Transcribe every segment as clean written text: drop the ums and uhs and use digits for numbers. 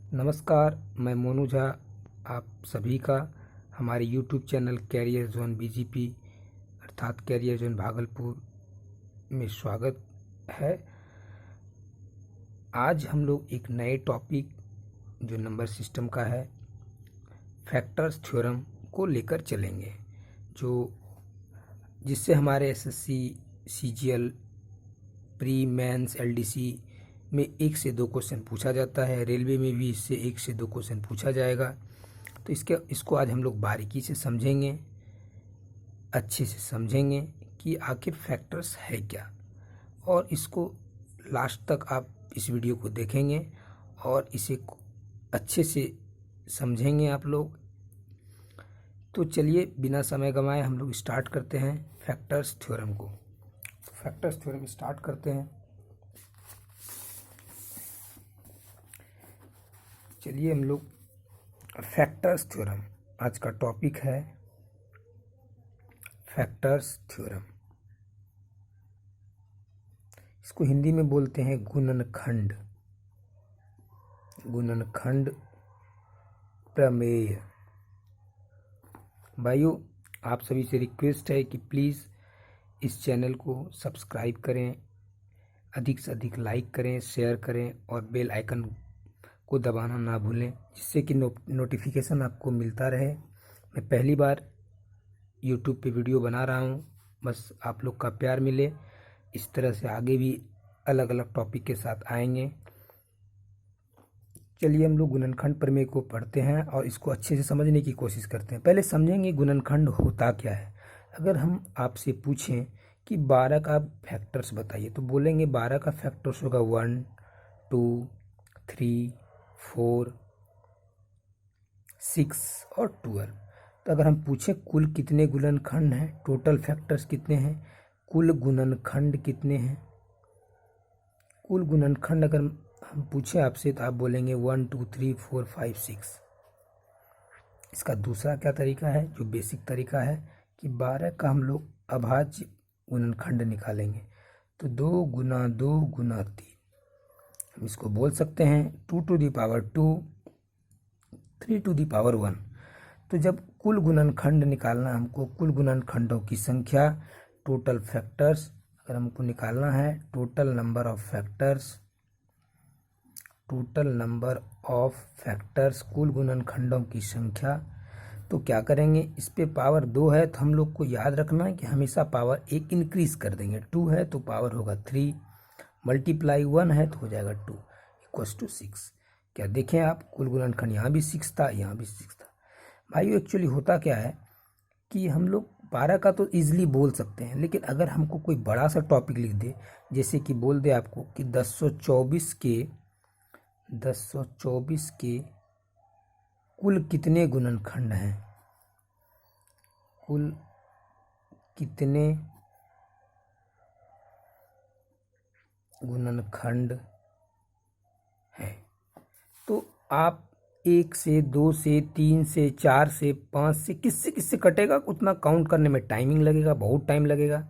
नमस्कार, मैं मोनू झा आप सभी का हमारे YouTube channel career zone BGP अर्थात कैरियर जोन भागलपुर में स्वागत है। आज हम लोग एक नए टॉपिक जो नंबर सिस्टम का है, फैक्टर्स थ्योरम को लेकर चलेंगे, जिससे हमारे SSC, CGL, pre mains, LDC में 1 से 2 क्वेश्चन पूछा जाता है। रेलवे में भी इससे 1 से 2 क्वेश्चन पूछा जाएगा। तो इसको आज हम लोग बारीकी से समझेंगे, अच्छे से समझेंगे कि आखिर फैक्टर्स है क्या, और इसको लास्ट तक आप इस वीडियो को देखेंगे और इसे अच्छे से समझेंगे आप लोग। तो चलिए बिना समय गंवाए हम लोग स्टार्ट करते हैं फैक्टर्स थ्योरम को। फैक्टर्स थ्योरम स्टार्ट करते हैं। चलिए हम लोग फैक्टर्स थ्योरम, आज का टॉपिक है फैक्टर्स थ्योरम। इसको हिंदी में बोलते हैं गुणनखंड, गुणनखंड प्रमेय। भाइयों, आप सभी से रिक्वेस्ट है कि प्लीज़ इस चैनल को सब्सक्राइब करें, अधिक से अधिक लाइक करें, शेयर करें और बेल आइकन को दबाना ना भूलें, जिससे कि नोटिफिकेशन आपको मिलता रहे। मैं पहली बार YouTube पे वीडियो बना रहा हूँ, बस आप लोग का प्यार मिले। इस तरह से आगे भी अलग अलग टॉपिक के साथ आएंगे। चलिए हम लोग गुणनखंड प्रमेय को पढ़ते हैं और इसको अच्छे से समझने की कोशिश करते हैं। पहले समझेंगे गुणनखंड होता क्या है। अगर हम आपसे पूछें कि 12 का फैक्टर्स बताइए, तो बोलेंगे 12 का फैक्टर्स होगा 1, 2, 3, 4, 6 और 12। तो अगर हम पूछें कुल कितने गुणनखंड हैं, टोटल फैक्टर्स कितने हैं, कुल गुणनखंड कितने हैं, कुल गुणनखंड अगर हम पूछें आपसे, तो आप बोलेंगे 1, 2, 3, 4, 5, 6। इसका दूसरा क्या तरीका है, जो बेसिक तरीका है, कि 12 का हम लोग अभाज्य गुणनखंड निकालेंगे। तो 2 गुना 2 गुना 3, हम इसको बोल सकते हैं 2 to the power 2, 3 to the power 1। तो जब कुल गुणनखंड निकालना, हमको कुल गुणनखंडों की संख्या, टोटल फैक्टर्स अगर हमको निकालना है, total number of factors, total number of factors, कुल गुणनखंडों की संख्या, तो क्या करेंगे, इस पे पावर 2 है तो हम लोग को याद रखना है कि हमेशा पावर 1 इंक्रीज कर देंगे। 2 है तो पावर होगा 3, मल्टीप्लाई 1 है तो हो जाएगा 2 इक्वल्स टू 6। क्या देखें आप, कुल गुणनखंड यहाँ भी 6 था, यहाँ भी 6 था। भाई एक्चुअली होता क्या है कि हम लोग 12 का तो ईजिली बोल सकते हैं, लेकिन अगर हमको कोई बड़ा सा टॉपिक लिख दे, जैसे कि बोल दे आपको कि 1024 के कुल कितने गुणनखंड हैं, कुल कितने गुणनखंड है, तो आप 1 से 2 से 3 से 4 से 5 से किससे किससे कटेगा, उतना काउंट करने में टाइमिंग लगेगा, बहुत टाइम लगेगा।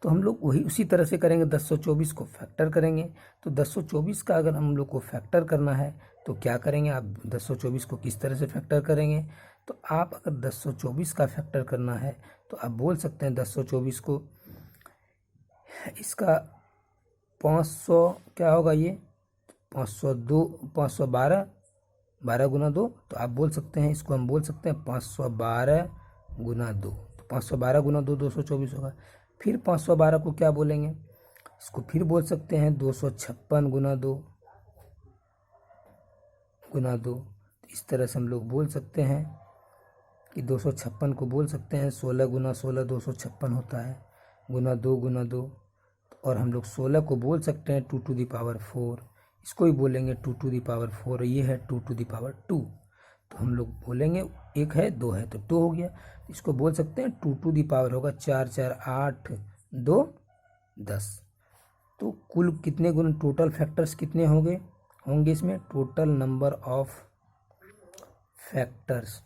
तो हम लोग वही उसी तरह से करेंगे, 1024 को फैक्टर करेंगे। तो 1024 का अगर हम लोग को फैक्टर करना है तो क्या करेंगे, आप 1024 को किस तरह से फैक्टर करेंगे, तो आप अगर 1024 का फैक्टर करना है तो आप बोल सकते हैं 1024 को, इसका 500 क्या होगा, ये 502, 512, 12 गुना 2, तो आप बोल सकते हैं, इसको हम बोल सकते हैं 512 गुना 2। तो 512 गुना 2 224 होगा। फिर 512 को क्या बोलेंगे, इसको फिर बोल सकते हैं 256 गुना 2 गुना 2। इस तरह से हम लोग बोल सकते हैं कि 256 को बोल सकते हैं 16 गुना 16 256 होता है, गुना 2 गुना 2। और हम लोग 16 को बोल सकते हैं 2 to the power 4, इसको ही बोलेंगे 2 to the power 4, ये है 2 to the power 2। तो हम लोग बोलेंगे 1 है 2 है तो 2 हो गया। इसको बोल सकते हैं 2 to the power होगा 4 4 8 2 10। तो कुल कितने गुण, टोटल फैक्टर्स कितने होंगे इसमें, टोटल नंबर ऑफ फैक्टर्स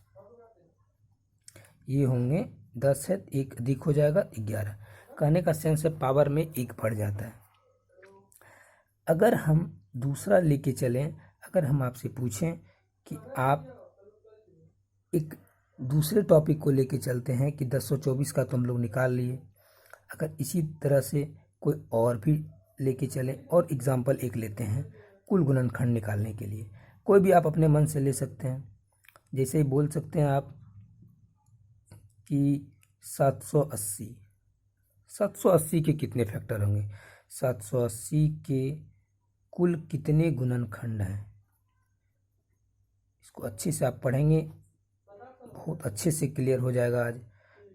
ये होंगे 10 है, 1 अधिक हो जाएगा 11। कहने का सेंस है पावर में 1 बढ़ जाता है। अगर हम दूसरा लेके चलें, अगर हम आपसे पूछें कि आप एक दूसरे टॉपिक को लेके चलते हैं कि 1024 का तो हम लोग निकाल लिए, अगर इसी तरह से कोई और भी लेके चले और एग्जाम्पल एक लेते हैं कुल गुणनखंड निकालने के लिए, कोई भी आप अपने मन से ले सकते हैं। जैसे ही बोल सकते हैं आप कि 780, 780 के कितने फैक्टर होंगे, 780 के कुल कितने गुणनखंड हैं। इसको अच्छे से आप पढ़ेंगे, बहुत अच्छे से क्लियर हो जाएगा आज।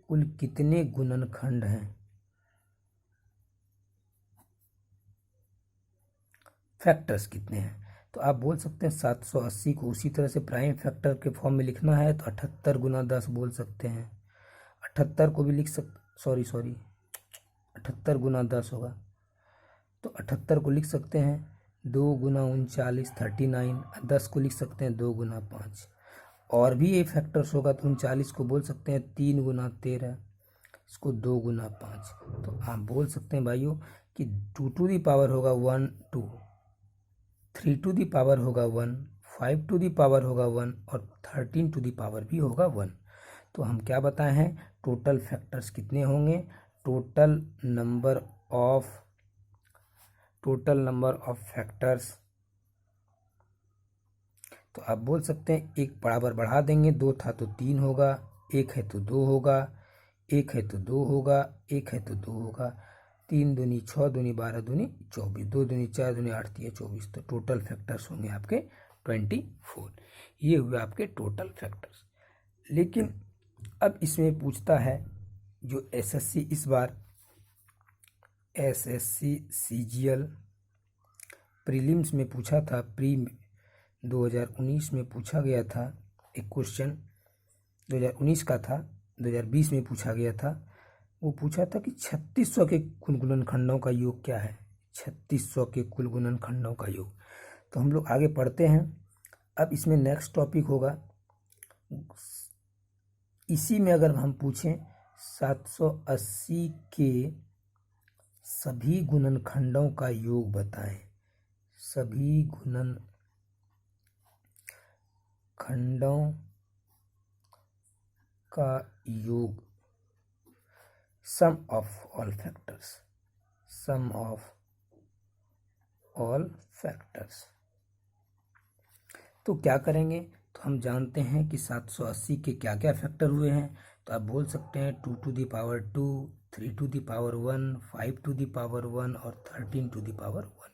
कुल कितने गुणनखंड हैं, फैक्टर्स कितने हैं। तो आप बोल सकते हैं 780 को उसी तरह से प्राइम फैक्टर के फॉर्म में लिखना है तो 78 गुना 10 बोल सकते हैं। 78 को भी लिख सॉरी 78 गुना 10 होगा, तो 78 को लिख सकते हैं 2 गुना 39 39, 10 को लिख सकते हैं 2 गुना 5। और भी ये फैक्टर्स होगा तो 39 को बोल सकते हैं 3 गुना 13, इसको 2 गुना 5। तो आप बोल सकते हैं भाइयों कि 2 टू दी पावर होगा 1 2, 3 टू दी पावर होगा 1, 5 टू दी पावर होगा 1 और 13 टू दी पावर भी होगा 1। तो हम क्या बताए हैं, टोटल फैक्टर्स कितने होंगे, टोटल नंबर ऑफ फैक्टर्स। तो आप बोल सकते हैं एक बराबर बढ़ा देंगे, 2 था तो 3 होगा, 1 है तो 2 होगा, 1 है तो 2 होगा, 1 है तो 2 होगा, 3 दूनी 6 दूनी 12 दूनी 24, 2 दूनी 4 दूनी 8 3 24। तो टोटल फैक्टर्स होंगे आपके 24। ये हुए आपके टोटल फैक्टर्स। लेकिन अब इसमें पूछता है जो एसएससी, इस बार एसएससी सीजीएल प्रीलिम्स में पूछा था, प्री 2019 में पूछा गया था एक क्वेश्चन, 2019 का था, 2020 में पूछा गया था। वो पूछा था कि 3600 के कुल गुणनखंडों का योग क्या है, 3600 के कुल गुणनखंडों का योग। तो हम लोग आगे पढ़ते हैं। अब इसमें नेक्स्ट टॉपिक होगा, इसी में अगर हम पूछें 780 के सभी गुणनखंडों का योग बताएं, सभी गुणनखंडों का योग, sum of all factors, sum of all factors. तो क्या करेंगे, तो हम जानते हैं कि 780 के क्या क्या फैक्टर हुए हैं। तो आप बोल सकते हैं 2 to the power 2, 3 to the power 1, 5 to the power 1 और 13 टू दी पावर 1।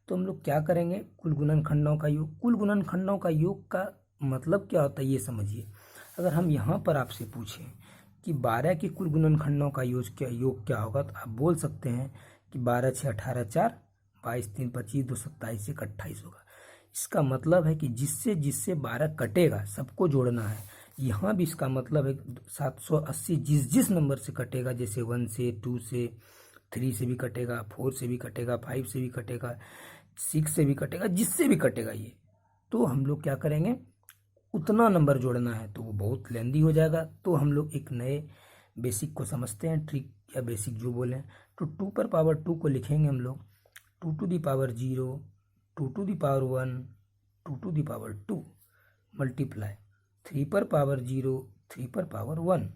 तो हम लोग क्या करेंगे, कुल गुणनखंडों का योग। कुल गुणनखंडों का योग का मतलब क्या होता है ये समझिए। अगर हम यहाँ पर आपसे पूछें कि 12 के कुल गुणनखंडों का योग क्या होगा, तो आप बोल सकते हैं कि 12 6 18 4, 22 3 25, 2 27 1 28 होगा। इसका मतलब है कि जिससे जिससे 12 कटेगा सबको जोड़ना है। यहाँ भी इसका मतलब है 780 जिस जिस नंबर से कटेगा, जैसे 1 से 2 से 3 से भी कटेगा, 4 से भी कटेगा, 5 से भी कटेगा, 6 से भी कटेगा, जिससे भी कटेगा ये, तो हम लोग क्या करेंगे, उतना नंबर जोड़ना है। तो वो बहुत लेंदी हो जाएगा। तो हम लोग एक नए बेसिक को समझते हैं, ट्रिक या बेसिक जो बोलें। तो 2 पर पावर 2 को लिखेंगे हम लोग 2 to the power 0, 2 to the power 1, 2 to the power 2 multiply 3 पर पावर 0, 3 पर पावर 1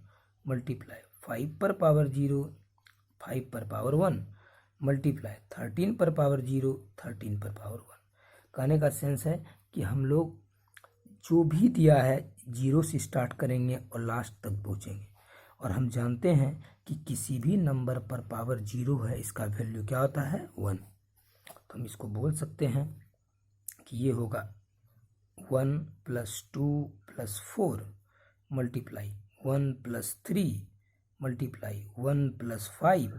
मल्टीप्लाई 5 पर पावर 0, 5 पर पावर 1 मल्टीप्लाई 13 पर पावर 0, 13 पर पावर 1। कहने का सेंस है कि हम लोग जो भी दिया है 0 से स्टार्ट करेंगे और लास्ट तक पहुँचेंगे। और हम जानते हैं कि किसी भी नंबर पर पावर 0 है, इसका वैल्यू क्या होता है 1। तो हम इसको बोल सकते हैं कि ये होगा 1 + 2 + 4 मल्टीप्लाई 1 + 3 मल्टीप्लाई 1 + 5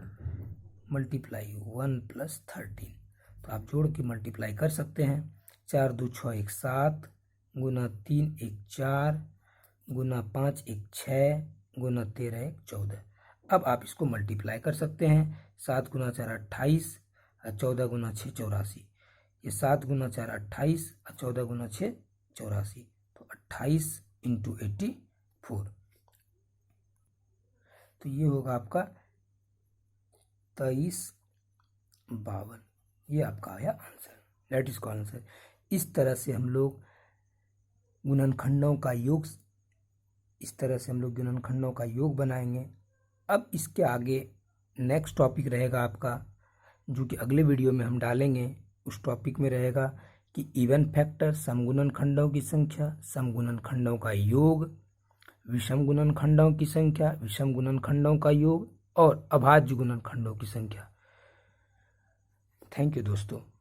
मल्टीप्लाई 1 + 13। तो आप जोड़ के मल्टीप्लाई कर सकते हैं। 4 2 6 1 7, गुना 3 1 4, गुना 5 1 6, गुना 13 1 14। अब आप इसको मल्टीप्लाई कर सकते हैं। 7 गुना 4 28 और 14 गुना 6 84। ये 7 गुना 4 28 और 14 गुना 6 84। तो 28 × 84, तो ये होगा आपका 2352। ये आपका आया answer, that is call answer. इस तरह से हम लोग गुणनखंडों का योग बनाएंगे। अब इसके आगे नेक्स्ट टॉपिक रहेगा आपका, जो कि अगले वीडियो में हम डालेंगे। उस टॉपिक में रहेगा कि इवन फैक्टर, समगुणनखंडों की संख्या, समगुणनखंडों का योग, विषम गुणनखंडों की संख्या, विषम गुणनखंडों का योग और अभाज्य गुणनखंडों की संख्या। थैंक यू दोस्तों।